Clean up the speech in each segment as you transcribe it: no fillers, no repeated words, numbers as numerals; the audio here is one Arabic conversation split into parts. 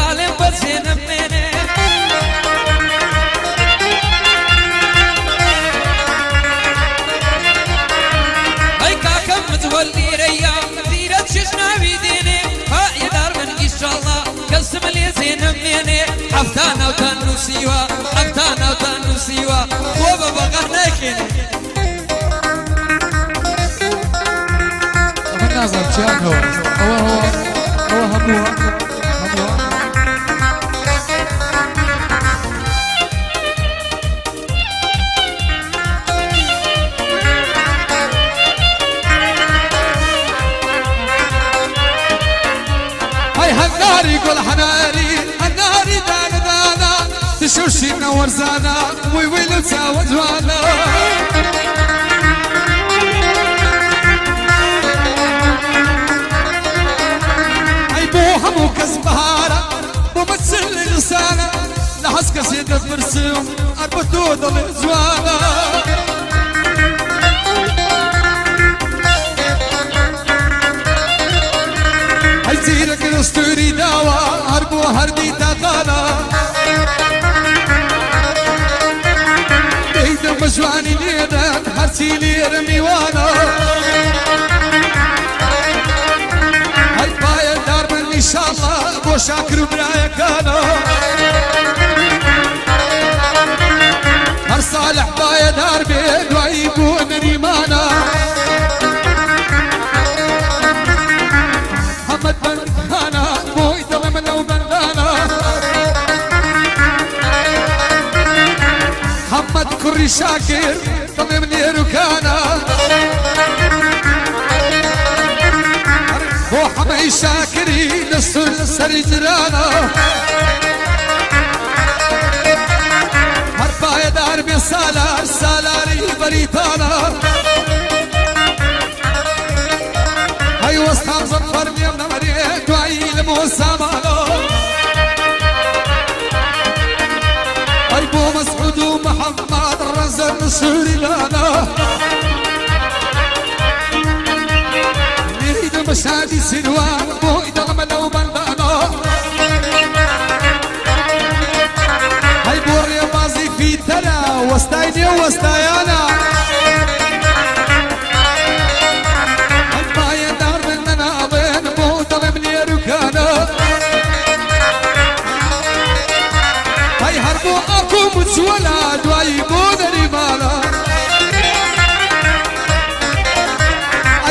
بالم بزينم مني هاي كاكم متولي ريام ديرت ششنا بيديني ها يدار من إن شاء الله قسم لي زينم مني حفتانا وتنو سيوا حفتانا وتنو سيوا وبابا غناكيني نازل شان هو هموها هاي هالناري قول حناري هالناري دانا دانا تشوشينا ورزانا ويويلو تساوى جوانا همو كزبهارة ممثل لسانة لحس كسيدة برسم أربطو ضل زوانا هاي زيرك الاسطوري داوا هربو هردي تاقانا بيدا مجواني ليدان هرسي لير ميوانا إن شاء الله أبو شاكر وبرايا كانوا هر صالح بايا دار بيد وعيبون ريمانا محمد بن خانا بوي ظلمنا وبندانا محمد كري شاكر ظلمني ركانا وحمي شاكري نسل سرجرانا هربا يدار بسالار سالاري بريتانا هاي وسطام زفر ميمنا مريت وعيل موسامانا هاي بو مسعود ومحمد رزق نسوري لانا مشادي سنوان بوي دغمنا وبندانا هاي بوري بازي في تلا وستايني وستايانا أما يدار مننا بين بو دغمني ركانا هاي هربو أكو متسولا دواي بودري مالا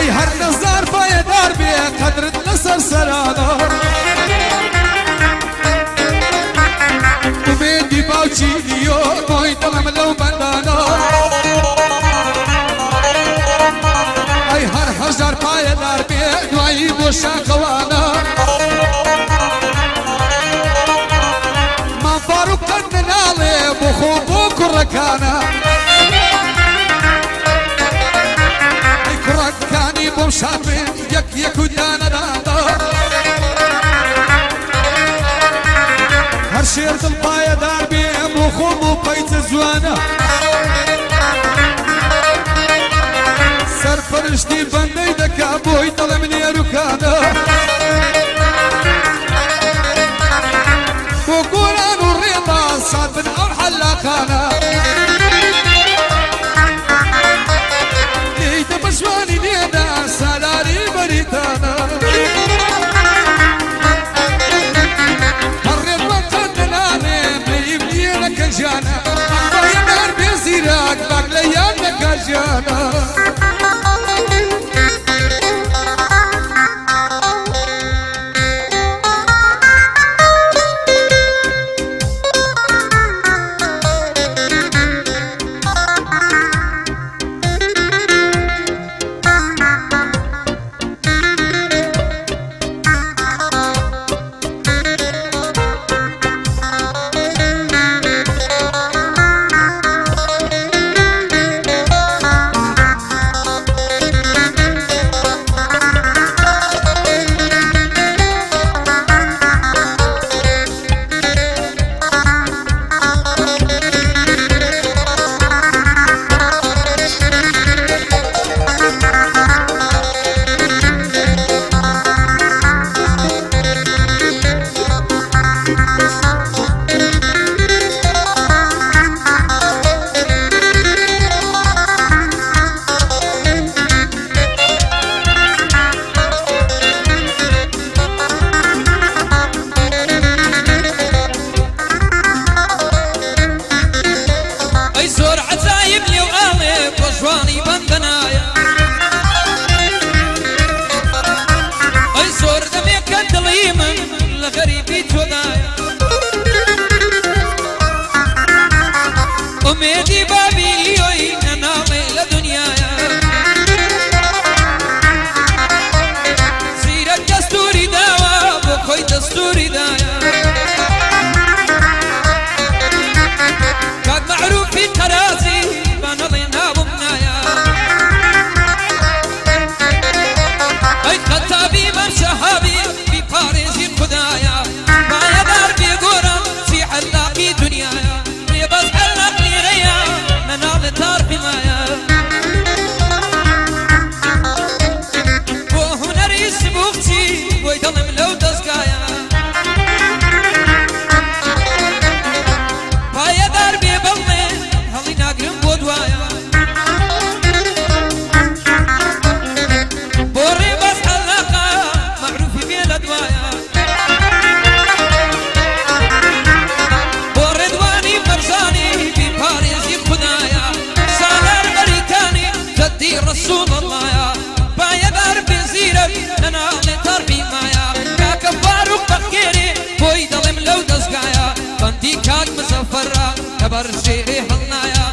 أي هر نزار بايدار بيه قدرت نصر سرانا وبيدي باوشي ديو موي طلم لو بندانا أي هر حجر بايدار بيه دواي بوشا قوانا ما فاروق قدنا لي بخوبو كركانا كاني بمشاربين يك ودانا دانا هر شير دلبايا دار بيم وخوم وبيت زوانا سر فرشتي بندي دكا بوي طلمني ركانا وقولان الرضا صاد من أرحل لقانا مشواني نيدا سالاري بريتانا مريت وقتنا بيبني لك جانا ويمر بيزيرك بقليان لك جانا سبر شيري هلنايا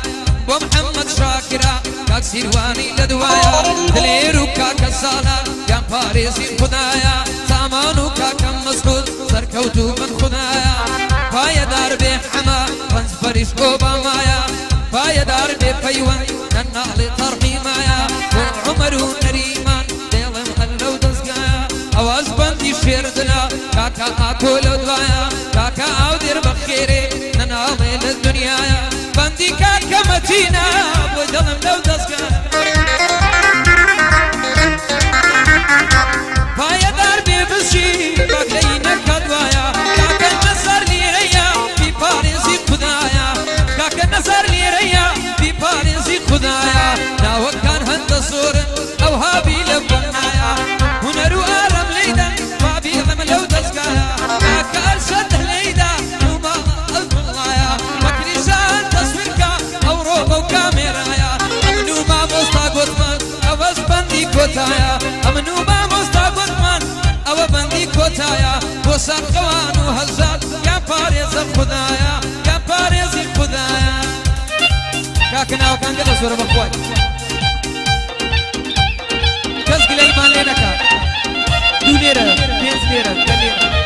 ومحمد شاكرا كاك سيرواني لدوايا دليرو كاك الصالة يا باريسي خدايا سامانو كاك مسعود سركوتو من خدايا فايا دار بحما فانس فريش اوبامايا فايا دار بفيوان ننالي طرحي مايا وعمرو نريمان ديلم هلو دزقايا اواز بندي شيردنا كاكا اكل دوايا كاكا اودير بخيري ننالي للدنيا بندي كاكا متينا ودلم لو دزقايا فايا دار ببسي باكلينا كدوايا كاكا نصر لي ريا في باريسي خدايا كاكا نصر لي ريا في باريسي خدايا ناوك كان هند صور او هابي لبنايا هنرو ارم ليدا بابي غم لو دزقايا كاكا ارشد ليدا وما الضلايا مكريشان تصويركا او روبا وكاميرايا امنو ما موستا قطمان او اسبندي كوتايا امنو ما موستا قطمان او بندي كوتايا وسر قوانو هزال يا باريس خدايا يا باريس خدايا كاكنا وكان قد صورة مخوات كاس قلي ما لينا كاك دو ليرة 15 ليرة 10 ليرة